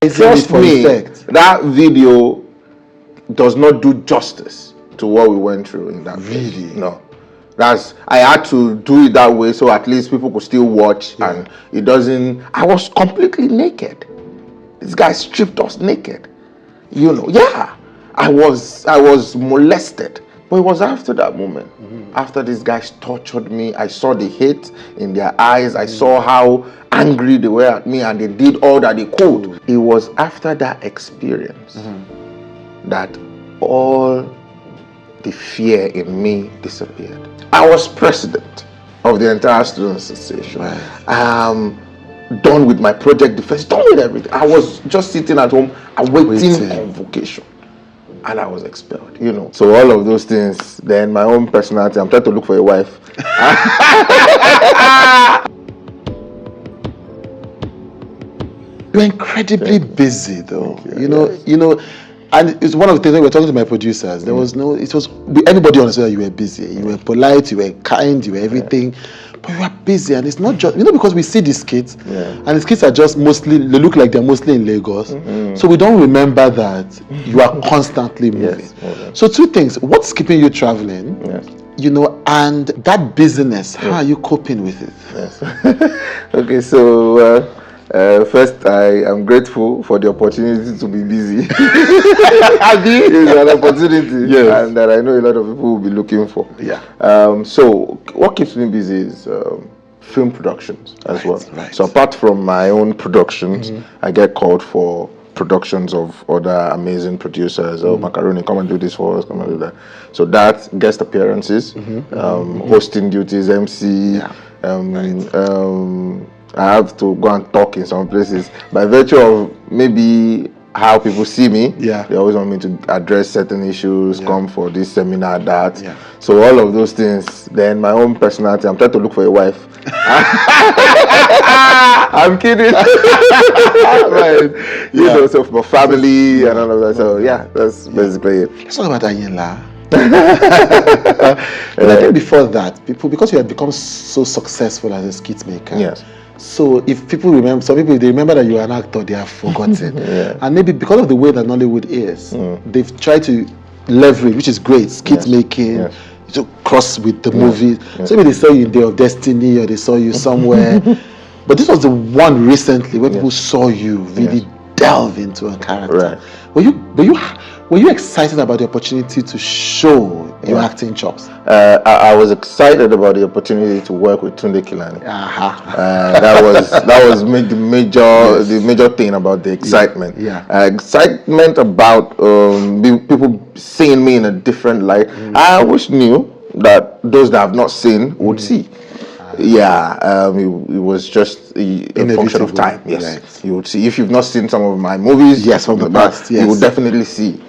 Trust me, that video does not do justice to what we went through in that Really? No. I had to do it that way so at least people could still watch and it doesn't. I was completely naked. This guy stripped us naked. I was molested. But it was after that moment, after these guys tortured me, I saw the hate in their eyes. I saw how angry they were at me and they did all that they could. It was after that experience that all the fear in me disappeared. I was president of the entire student association. Done with my project defense, done with everything. I was just sitting at home awaiting convocation. And I was expelled, So all of those things, then my own personality, I'm trying to look for a wife. You're incredibly busy though. You know, and it's one of the things when we were talking to my producers, anybody understood that you were busy. You were polite, you were kind, you were everything. But you are busy, and it's not just because we see the skits, and the skits are just mostly, they look like they're mostly in Lagos, so we don't remember that you are constantly moving. So two things: what's keeping you traveling? And that business. How are you coping with it? Okay, so first, I am grateful for the opportunity to be busy. It's an opportunity, and that I know a lot of people will be looking for. So what keeps me busy is film productions as well. So apart from my own productions, I get called for productions of other amazing producers. Macaroni, come and do this for us, come and do that. So that guest appearances, hosting duties, MC. I have to go and talk in some places by virtue of maybe how people see me. They always want me to address certain issues, come for this seminar, that. So all of those things. Then my own personality, I'm trying to look for a wife. I'm kidding. So for family and all of that. So that's basically it. Let's talk about Ayinla. But I think before that, because you had become so successful as a skit maker. So if people remember, some people, they remember that you are an actor, they have forgotten. And maybe because of the way that Nollywood is, they've tried to leverage, which is great, skit making, to cross with the movies. So maybe they saw you in Day of Destiny or they saw you somewhere. But this was the one recently where people saw you really delve into a character. Were you excited about the opportunity to show your acting chops? I was excited about the opportunity to work with Tunde Kilani. That was the major thing about the excitement. Excitement about people seeing me in a different light. I always knew that those that have not seen would see. It was just a function of time. You would see. If you've not seen some of my movies, from the past, you would definitely see.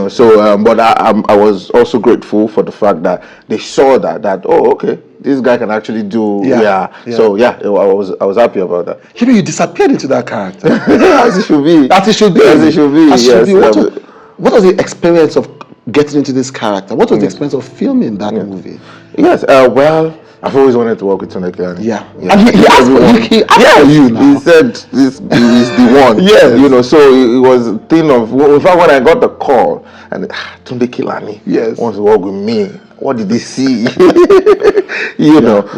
So but I was also grateful for the fact that they saw that this guy can actually do. So I was happy about that. You disappeared into that character. As it should be. As it should be. As it should be. Yes. What was the experience of getting into this character? What was the experience of filming that movie? I've always wanted to work with Tunde Kilani. And he asked for you now. He said this is the one. So it was a thing of, in fact, when I got the call, and Tunde Kilani wants to work with me. What did they see?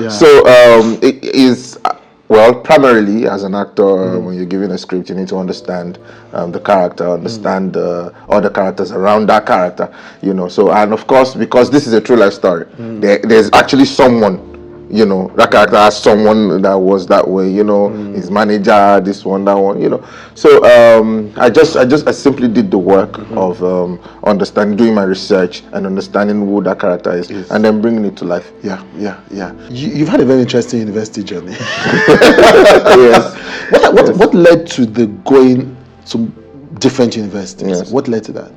So it is, primarily as an actor, when you're given a script, you need to understand the character, understand all the characters around that character, So, and of course, because this is a true life story, there's actually someone, that character has someone that was that way, his manager, this one, that one, So I simply did the work of understanding, doing my research and understanding who that character is, and then bringing it to life. You've had a very interesting university journey. What led to the going to different universities? What led to that?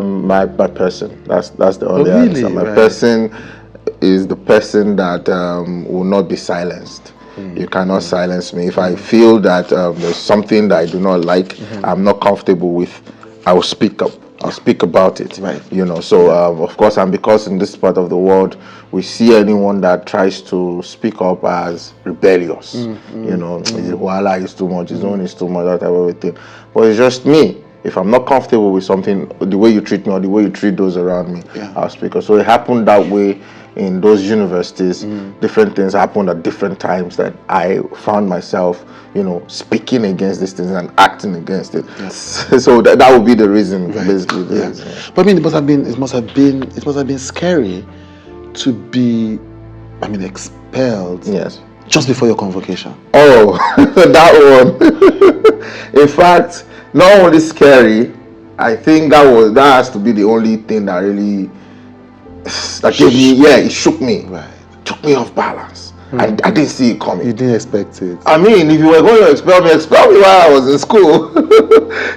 My person. That's the only answer. My person is the person that will not be silenced. You cannot silence me. If I feel that there's something that I do not like, I'm not comfortable with, I will speak up. I'll speak about it. Right. You know, so of course, and because in this part of the world, we see anyone that tries to speak up as rebellious. You know, Wala is too much, his own is too much, that type of thing. But it's just me. If I'm not comfortable with something, the way you treat me or the way you treat those around me, I'll speak up. So it happened that way in those universities. Different things happened at different times that I found myself, you know, speaking against these things and acting against it. So that would be the reason, basically. But I mean, it must have been scary to be, expelled. Yes. Just before your convocation. Oh, that one. In fact, not only scary, I think that has to be the only thing that really gave me, it shook me. Right. Took me off balance. I didn't see it coming. You didn't expect it. I mean, if you were going to expel me while I was in school.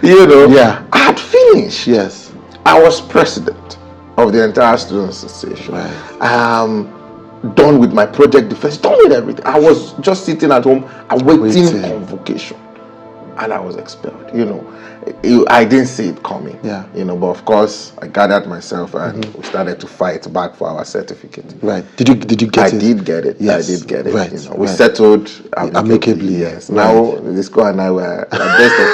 You know. Yeah. I had finished. Yes. I was president of the entire student association. Right. Done with my project defense, done with everything. I was just sitting at home awaiting convocation, and I was expelled. You know, I didn't see it coming. Yeah. You know, but of course, I gathered myself and we started to fight back for our certificate. Right. Did you get it? I did get it. Yes. I did get it. Right. You know, we settled amicably. Yes. Now the school and I were best of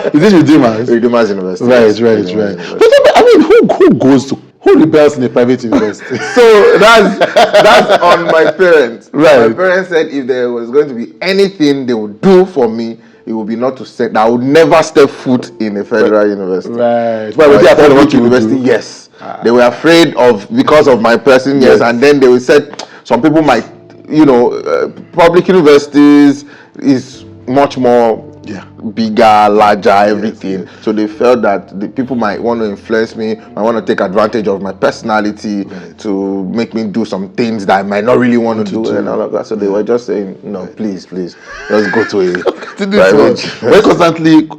friends. Is this Redeemers? Redeemers University. Right. But who rebels in a private university? So that's on my parents. Right. My parents said if there was going to be anything they would do for me, it would be not to say that I would never step foot in a federal university. Right. Well, was they afraid of what university? Yes. They were afraid of because of my person. Yes. And then they said some people might, you know, public universities is much more bigger, larger, everything. Yes. So they felt that the people might want to influence me, might want to take advantage of my personality to make me do some things that I might not really want to do and all of that. So they were just saying, no, please, let's go to a private. Were you constantly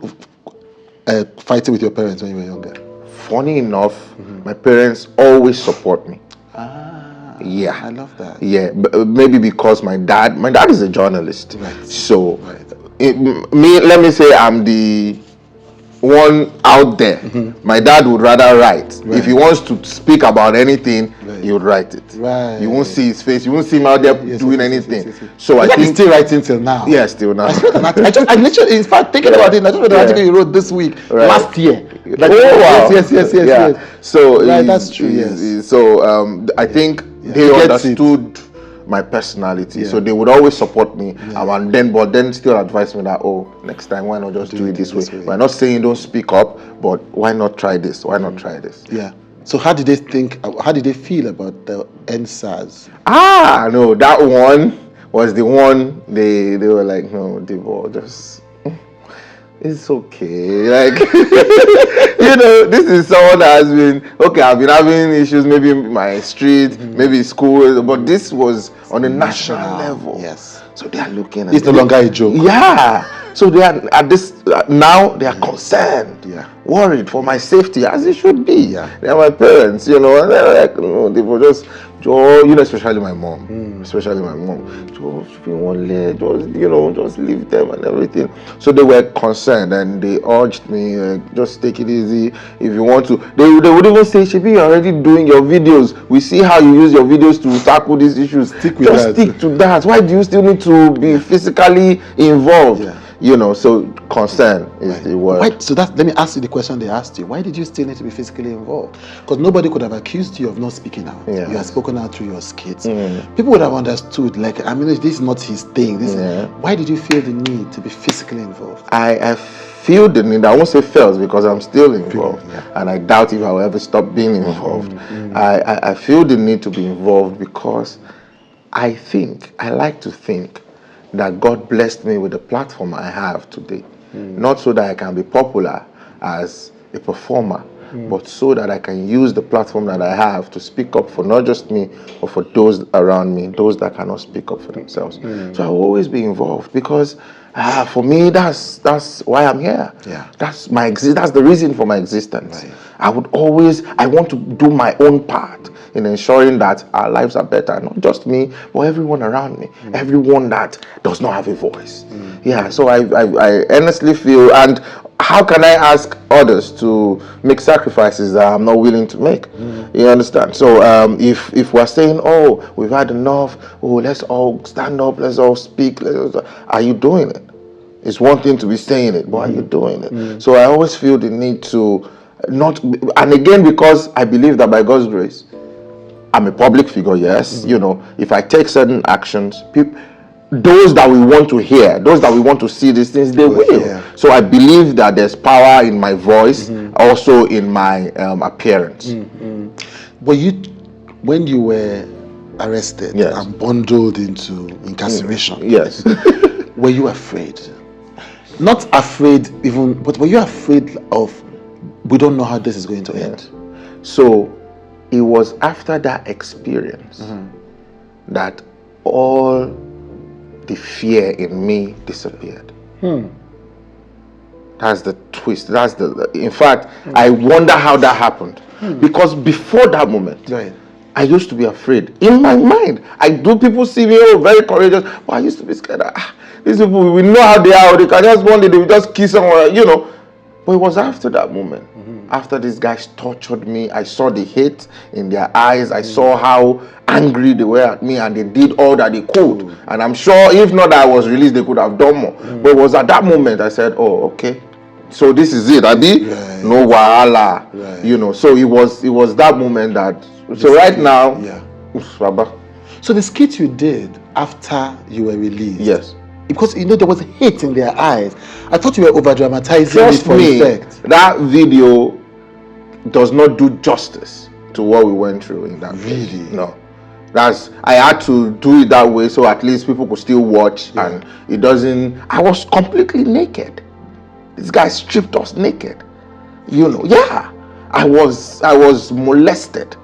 fighting with your parents when you were younger? Funny enough, my parents always support me. Yeah, I love that. Yeah, maybe because my dad is a journalist. Right. So let me say I'm the one out there. My dad would rather write. If he wants to speak about anything, he would write it. Right. You won't see his face. You won't see him out there doing anything. Yes. So I think he's still writing till now. Yeah, still now. I literally, in fact, thinking about it, I just read the article you wrote this week, last year. Like, wow. Yes. So that's true. Yes. So I think they understood my personality, so they would always support me, but then still advise me that next time why not just do it this way. We're not saying don't speak up, but why not try this? Why not try this? Yeah. So how did they feel about the NSAS? No, that one was the one they were like, no, Devo, just it's okay. Like, you know, this is someone that has been, I've been having issues maybe in my street, maybe school, but this was on a national level. Yes. So they are looking at it's no longer a joke. Yeah. So they are at this, now they are concerned, worried for my safety, as it should be. Yeah. They are my parents, you know, and they're like, no, they were just, you know, especially my mom. Just leave them and everything. So they were concerned and they urged me, just take it easy. If you want to, they would even say, Shebi, you're already doing your videos. We see how you use your videos to tackle these issues. Stick to that. Why do you still need to be physically involved? Yeah. You know, so concern is the word. So let me ask you the question they asked you. Why did you still need to be physically involved? Because nobody could have accused you of not speaking out. Yeah. You have spoken out through your skits. People would have understood, like, this is not his thing. Why did you feel the need to be physically involved? I feel the need. I won't say felt because I'm still involved. And I doubt if I will ever stop being involved. I feel the need to be involved because I like to think that God blessed me with the platform I have today. Not so that I can be popular as a performer, but so that I can use the platform that I have to speak up for not just me, but for those around me, those that cannot speak up for themselves. So I will always be involved because for me, that's why I'm here. Yeah. That's the reason for my existence. Right. I want to do my own part in ensuring that our lives are better, not just me, but everyone around me, everyone that does not have a voice. Yeah, so I honestly feel, and how can I ask others to make sacrifices that I'm not willing to make? You understand? So if we're saying, oh, we've had enough, oh, let's all stand up, let's all speak, are you doing it? It's one thing to be saying it, but are you doing it? So I always feel the need to not, and again, because I believe that by God's grace, I'm a public figure, yes. You know, if I take certain actions, those that we want to hear, those that we want to see these things, they will. Yeah. So I believe that there's power in my voice, also in my appearance. But when you were arrested and bundled into incarceration, yes, were you afraid? Not afraid even, but were you afraid of, we don't know how this is going to end? So it was after that experience that all the fear in me disappeared. That's the twist. That's in fact, I wonder how that happened. Because before that moment, I used to be afraid. In my mind, people see me, oh, very courageous, but I used to be scared. These people, we know how they are, they can just one day, they will just kiss someone, you know. But it was after that moment, after these guys tortured me, I saw the hate in their eyes, I saw how angry they were at me, and they did all that they could. And I'm sure if not that I was released, they could have done more. But it was at that moment I said, oh, okay, so this is it, Abi. No wahala, you know. So it was that moment that. So right now, So the skit you did after you were released, yes, because you know there was hate in their eyes. I thought you were over dramatizing it for effect. That video does not do justice to what we went through in that video. No. I had to do it that way so at least people could still watch, and it doesn't. I was completely naked. This guy stripped us naked. You know, I was molested.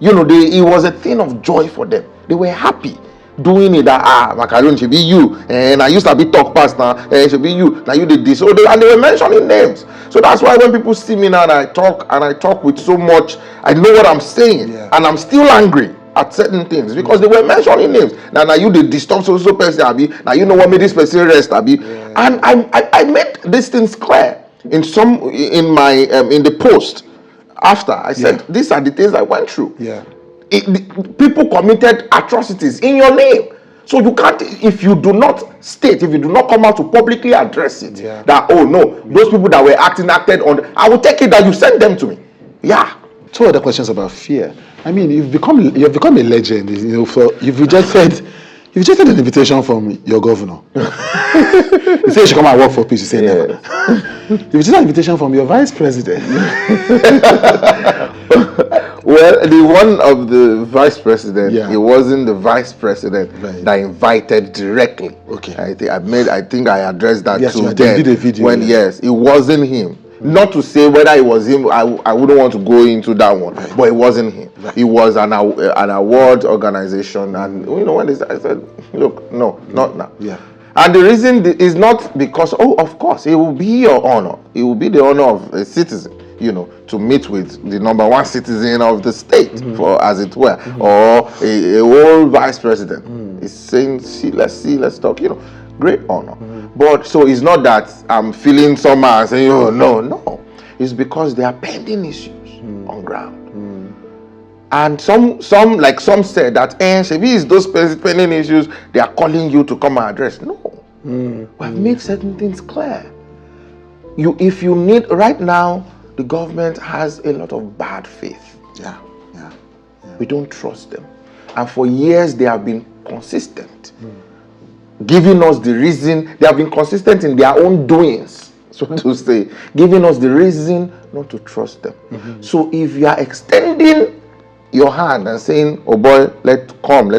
You know, it was a thing of joy for them. They were happy doing it. That Macaroni should be you, and I used to be talk past now, and it should be you. Now you did this, and they were mentioning names. So that's why when people see me now and I talk with so much, I know what I'm saying, and I'm still angry at certain things because they were mentioning names. Now you did disturb so person, Abi. Now you know what made this person rest, Abi. And I made these things clear in the post. After I said, these are the things I went through. People committed atrocities in your name. So you can't, if you do not come out to publicly address it, that, oh no, those people that were acted on, I will take it that you sent them to me. Two other questions about fear. I mean, you've become a legend, you know, you've rejected an invitation from your governor. He said you should come and work for peace. You say never. You rejected an invitation from your vice president. Well, the one of the vice president, it wasn't the vice president that invited directly. Okay. I think I addressed that to them. It wasn't him. Not to say whether it was him, I wouldn't want to go into that one, but it wasn't him. It was an award organization, and you know when I said, look, no, not now. And the reason is not because, of course, it will be your honor. It will be the honor of a citizen, you know, to meet with the number one citizen of the state, for as it were, or a whole vice president. Is saying, let's talk, you know, great honor. But so it's not that I'm feeling somehow and saying, oh no. It's because there are pending issues on ground. And some said that maybe it's those pending issues they are calling you to come and address. No. We have made certain things clear. If you need, right now, the government has a lot of bad faith. We don't trust them. And for years they have been consistent. Giving us the reason, they have been consistent in their own doings, so to say, giving us the reason not to trust them. So if you are extending your hand and saying, oh boy, let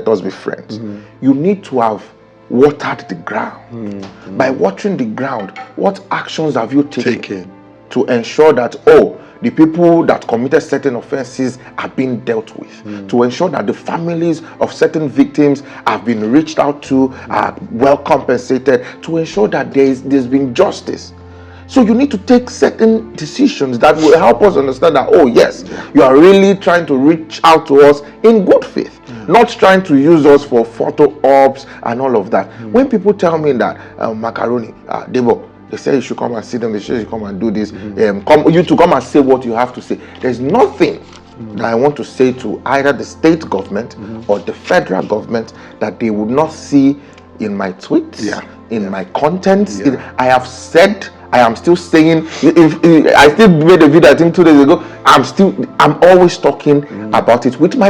us be friends, you need to have watered the ground. By watering the ground, what actions have you taken to ensure that, the people that committed certain offenses are being dealt with, to ensure that the families of certain victims have been reached out to, are well compensated, to ensure that there's been justice. So you need to take certain decisions that will help us understand that, yes, you are really trying to reach out to us in good faith, not trying to use us for photo ops and all of that. When people tell me that, Macaroni, Debo, They say you should come and see them. They say you should come and do this. You to come and say what you have to say. There's nothing that I want to say to either the state government or the federal government that they would not see in my tweets, in my contents. I have said, I am still saying, I still made a video I think 2 days ago, I'm always talking about it with my